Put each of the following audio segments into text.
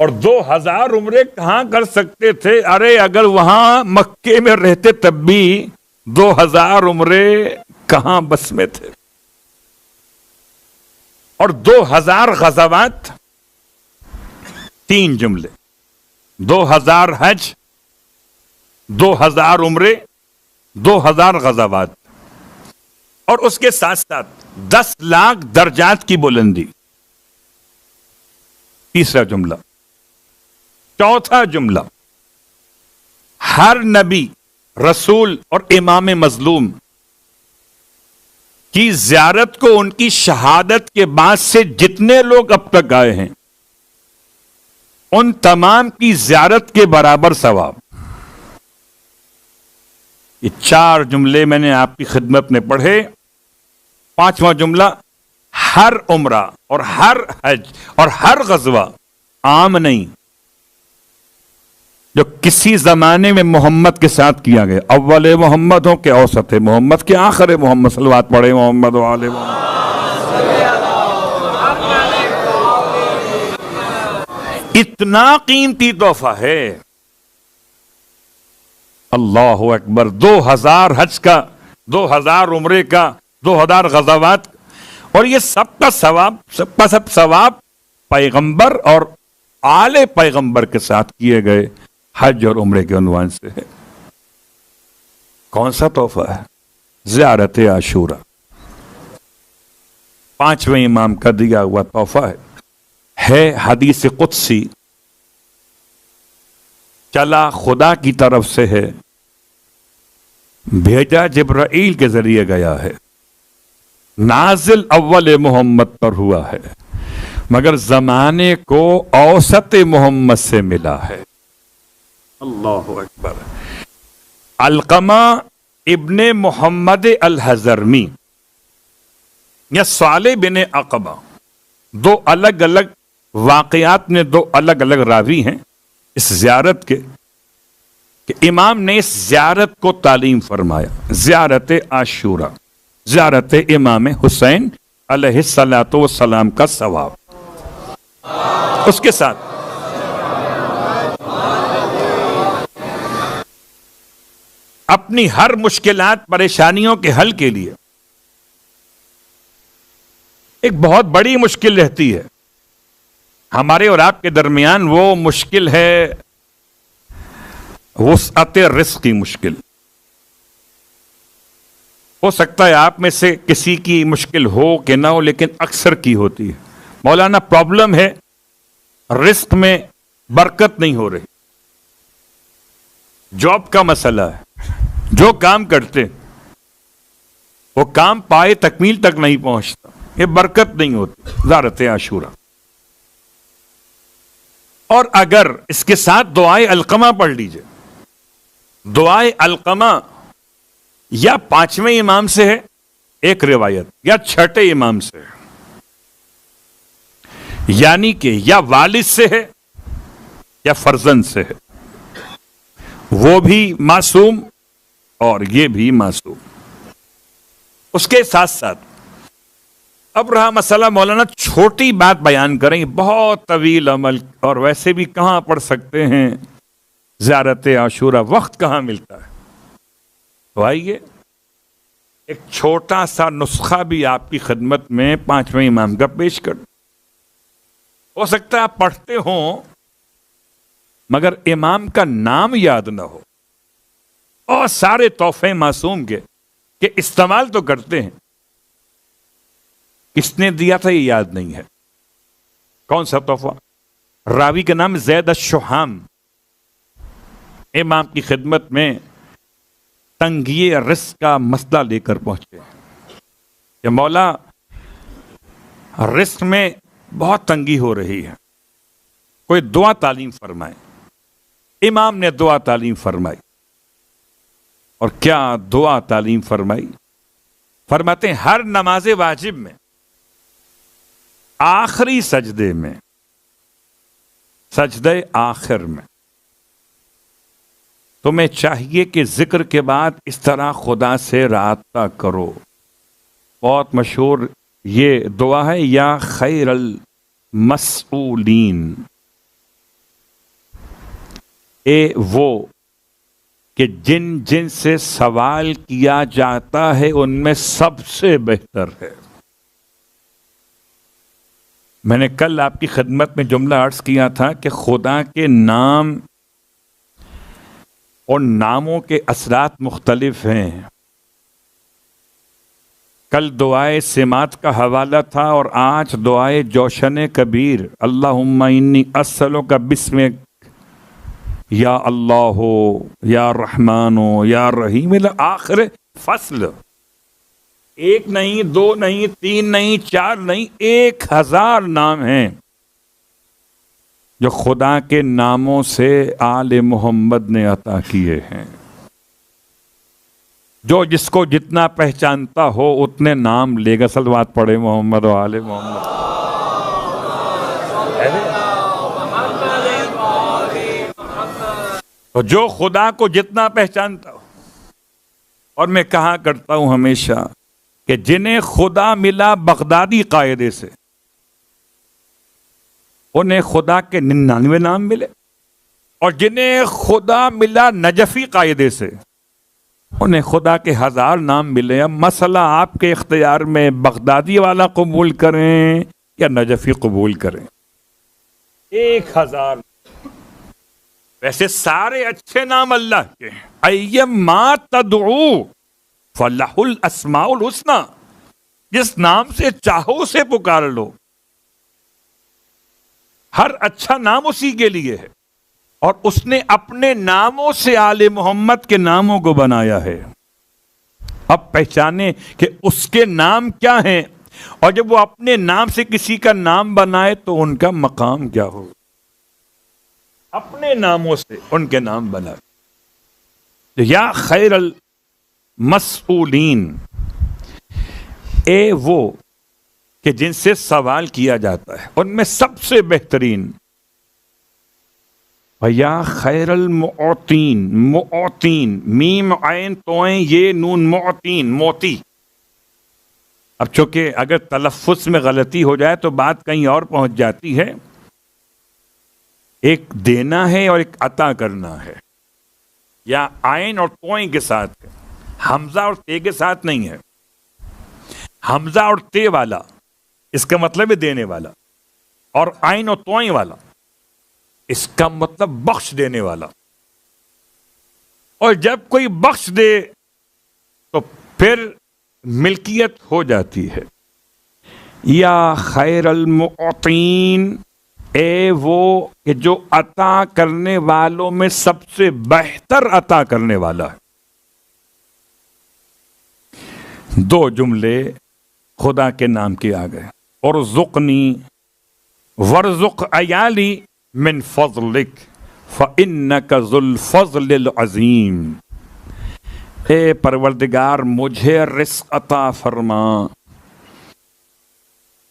اور 2000 عمرے کہاں کر سکتے تھے؟ ارے اگر وہاں مکے میں رہتے تب بھی 2000 عمرے کہاں بس میں تھے. اور 2000 غزوات، 3 جملے، 2000 حج، 2000 عمرے، 2000 غزوات، اور اس کے ساتھ ساتھ 10 لاکھ درجات کی بلندی. تیسرا جملہ. چوتھا جملہ، ہر نبی، رسول اور امام مظلوم کی زیارت کو ان کی شہادت کے بعد سے جتنے لوگ اب تک آئے ہیں ان تمام کی زیارت کے برابر ثواب. یہ 4 جملے میں نے آپ کی خدمت میں پڑھے. 5واں جملہ، ہر عمرہ اور ہر حج اور ہر غزوہ عام نہیں، جو کسی زمانے میں محمد کے ساتھ کیا گیا. اول محمد ہو کہ اوسط محمد کے آخر محمد، صلوات پڑھے محمد و آل محمد. اتنا قیمتی تحفہ ہے. اللہ اکبر. 2000 حج کا، 2000 عمرے کا، 2000 غزوات، اور یہ سب کا ثواب، سب کا سب ثواب پیغمبر اور آل پیغمبر کے ساتھ کیے گئے حج اور عمرے کے عنوان سے ہے. کون سا تحفہ ہے؟ زیارت عاشورہ. 5ویں امام کا دیا ہوا تحفہ ہے حدیث قدسی. چلا خدا کی طرف سے ہے، بھیجا جبرائیل کے ذریعے گیا ہے، نازل اول محمد پر ہوا ہے، مگر زمانے کو اوسط محمد سے ملا ہے. اللہ اکبر. علقمہ ابن محمد الحضرمی یا صالح بن عقبہ، 2 الگ الگ واقعات میں 2 الگ الگ راوی ہیں اس زیارت کے، کہ امام نے اس زیارت کو تعلیم فرمایا. زیارت عاشورہ، زیارت امام حسین علیہ الصلوۃ والسلام کا ثواب. اس کے ساتھ اپنی ہر مشکلات، پریشانیوں کے حل کے لیے، ایک بہت بڑی مشکل رہتی ہے ہمارے اور آپ کے درمیان، وہ مشکل ہے وسعت رزق کی مشکل. ہو سکتا ہے آپ میں سے کسی کی مشکل ہو کہ نہ ہو، لیکن اکثر کی ہوتی ہے. مولانا پرابلم ہے رزق میں برکت نہیں ہو رہی. جاب کا مسئلہ ہے، جو کام کرتے وہ کام پائے تکمیل تک نہیں پہنچتا، یہ برکت نہیں ہوتی. زیارت عاشورہ. اور اگر اس کے ساتھ دعائے علقمہ پڑھ لیجئے. دعائے علقمہ یا 5ویں امام سے ہے ایک روایت، یا 6ٹھے امام سے ہے، یعنی کہ یا والد سے ہے یا فرزند سے ہے. وہ بھی معصوم اور یہ بھی معصوم. اس کے ساتھ ساتھ اب رہا مسئلہ، مولانا چھوٹی بات بیان کریں، بہت طویل عمل، اور ویسے بھی کہاں پڑھ سکتے ہیں زیارت عاشورہ، وقت کہاں ملتا ہے. تو آئیے ایک چھوٹا سا نسخہ بھی آپ کی خدمت میں 5ویں امام کا پیش کر. ہو سکتا ہے آپ پڑھتے ہوں مگر امام کا نام یاد نہ ہو، اور سارے تحفے معصوم کے کہ استعمال تو کرتے ہیں، کس نے دیا تھا یہ یاد نہیں ہے. کون سا تحفہ؟ راوی کا نام زید الشہام. امام کی خدمت میں تنگی رزق کا مسئلہ لے کر پہنچے کہ مولا رزق میں بہت تنگی ہو رہی ہے، کوئی دعا تعلیم فرمائے. امام نے دعا تعلیم فرمائی. اور کیا دعا تعلیم فرمائی؟ فرماتے ہیں ہر نماز واجب میں آخری سجدے میں، سجدے آخر میں تمہیں چاہیے کہ ذکر کے بعد اس طرح خدا سے رابطہ کرو. بہت مشہور یہ دعا ہے، یا خیر المسئولین، وہ کہ جن جن سے سوال کیا جاتا ہے ان میں سب سے بہتر ہے۔ میں نے کل آپ کی خدمت میں جملہ عرض کیا تھا کہ خدا کے نام اور ناموں کے اثرات مختلف ہیں۔ کل دعائے سمات کا حوالہ تھا اور آج دعائے جوشن کبیر، اللہم انی اسألک بسمک یا اللہ ہو یا رحمان ہو یا رحیم، آخر فصل۔ ایک نہیں، دو نہیں، تین نہیں، چار نہیں، 1000 نام ہیں جو خدا کے ناموں سے آل محمد نے عطا کیے ہیں۔ جو جس کو جتنا پہچانتا ہو اتنے نام لے گا۔ صلوات پڑھے محمد و آل محمد۔ تو جو خدا کو جتنا پہچانتا ہو، اور میں کہا کرتا ہوں ہمیشہ کہ جنہیں خدا ملا بغدادی قاعدے سے انہیں خدا کے 99 نام ملے، اور جنہیں خدا ملا نجفی قاعدے سے انہیں خدا کے 1000 نام ملے۔ اب مسئلہ آپ کے اختیار میں، بغدادی والا قبول کریں یا نجفی قبول کریں۔ 1000 ویسے سارے اچھے نام اللہ کے ہیں۔ ایما تدعو فلہ الاسماء الحسنی، جس نام سے چاہو اسے پکار لو، ہر اچھا نام اسی کے لیے ہے، اور اس نے اپنے ناموں سے آل محمد کے ناموں کو بنایا ہے۔ اب پہچانے کہ اس کے نام کیا ہیں، اور جب وہ اپنے نام سے کسی کا نام بنائے تو ان کا مقام کیا ہو۔ اپنے ناموں سے ان کے نام بنائے۔ یا خیر المسئولین، وہ کہ جن سے سوال کیا جاتا ہے ان میں سب سے بہترین۔ یا خیر المعطین، معطین، میم عین توئیں یہ نون، معطین، موتی۔ اب چونکہ اگر تلفظ میں غلطی ہو جائے تو بات کہیں اور پہنچ جاتی ہے۔ ایک دینا ہے اور ایک عطا کرنا ہے، یا عین اور توئیں کے ساتھ ہے، حمزہ اور تے کے ساتھ نہیں ہے۔ حمزہ اور تے والا اس کا مطلب ہے دینے والا، اور عین اور توئیں والا اس کا مطلب بخش دینے والا۔ اور جب کوئی بخش دے تو پھر ملکیت ہو جاتی ہے۔ یا خیر المعطین، وہ کہ جو عطا کرنے والوں میں سب سے بہتر عطا کرنے والا ہے۔ 2 جملے خدا کے نام کے آ گئے، ارزقنی ورزق عیالی من فضلک فإنک ذو الفضل العظیم۔ اے پروردگار مجھے رزق عطا فرما،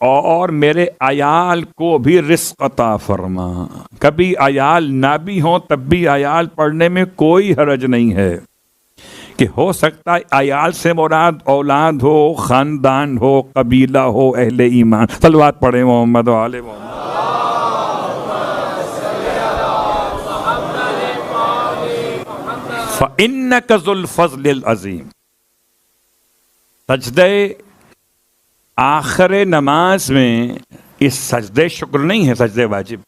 اور میرے عیال کو بھی رزق عطا فرما۔ کبھی عیال نہ بھی ہوں تب بھی عیال پڑھنے میں کوئی حرج نہیں ہے، کہ ہو سکتا ہے عیال سے مراد اولاد ہو، خاندان ہو، قبیلہ ہو، اہل ایمان۔ صلوات پڑھیں محمد و آل محمد۔ فَإِنَّكَ ذُو الْفَضْلِ الْعَظِيمِ۔ سجدہ آخر نماز میں اس سجدے شکر نہیں ہے، سجدے واجب۔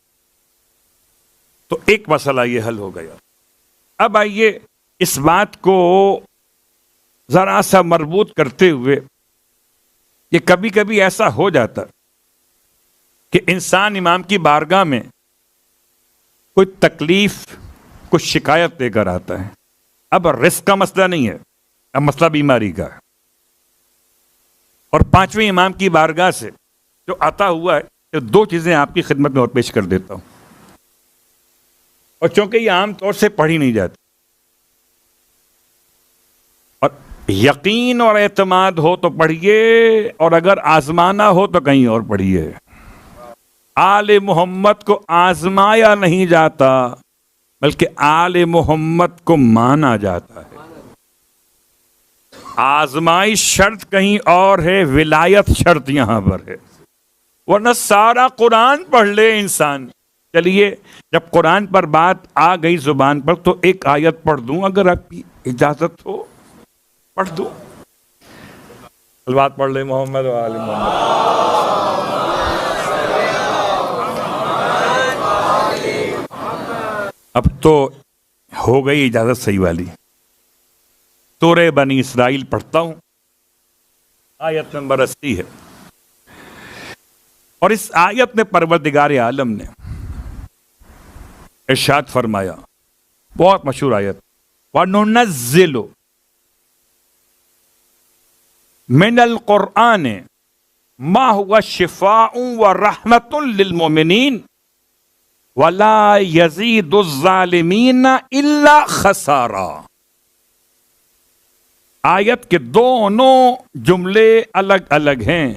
تو ایک مسئلہ یہ حل ہو گیا۔ اب آئیے اس بات کو ذرا سا مربوط کرتے ہوئے، یہ کبھی کبھی ایسا ہو جاتا کہ انسان امام کی بارگاہ میں کوئی تکلیف، کچھ شکایت لے کر آتا ہے۔ اب رزق کا مسئلہ نہیں ہے، اب مسئلہ بیماری کا ہے، اور 5ویں امام کی بارگاہ سے جو عطا ہوا ہے، یہ 2 چیزیں آپ کی خدمت میں اور پیش کر دیتا ہوں، اور چونکہ یہ عام طور سے پڑھی نہیں جاتی، اور یقین اور اعتماد ہو تو پڑھیے، اور اگر آزمانا ہو تو کہیں اور پڑھیے۔ آل محمد کو آزمایا نہیں جاتا بلکہ آل محمد کو مانا جاتا ہے۔ آزمائش شرط کہیں اور ہے، ولایت شرط یہاں پر ہے۔ ورنہ سارا قرآن پڑھ لے انسان، چلیے جب قرآن پر بات آ گئی زبان پر تو ایک آیت پڑھ دوں اگر آپ کی اجازت ہو، پڑھ دوں؟ البات پڑھ لیں محمد و آل محمد۔ اب تو ہو گئی اجازت صحیح والی۔ سورہ بنی اسرائیل پڑھتا ہوں، آیت نمبر 80 ہے، اور اس آیت میں پروردگار عالم نے ارشاد فرمایا، بہت مشہور آیت، وَنُنَزِّلُ مِنَ الْقُرْآنِ مَا هُوَ شِفَاءٌ وَرَحْمَةٌ لِلْمُؤْمِنِينَ وَلَا يَزِيدُ الظَّالِمِينَ إِلَّا خَسَارًا۔ آیت کے دونوں جملے الگ الگ ہیں،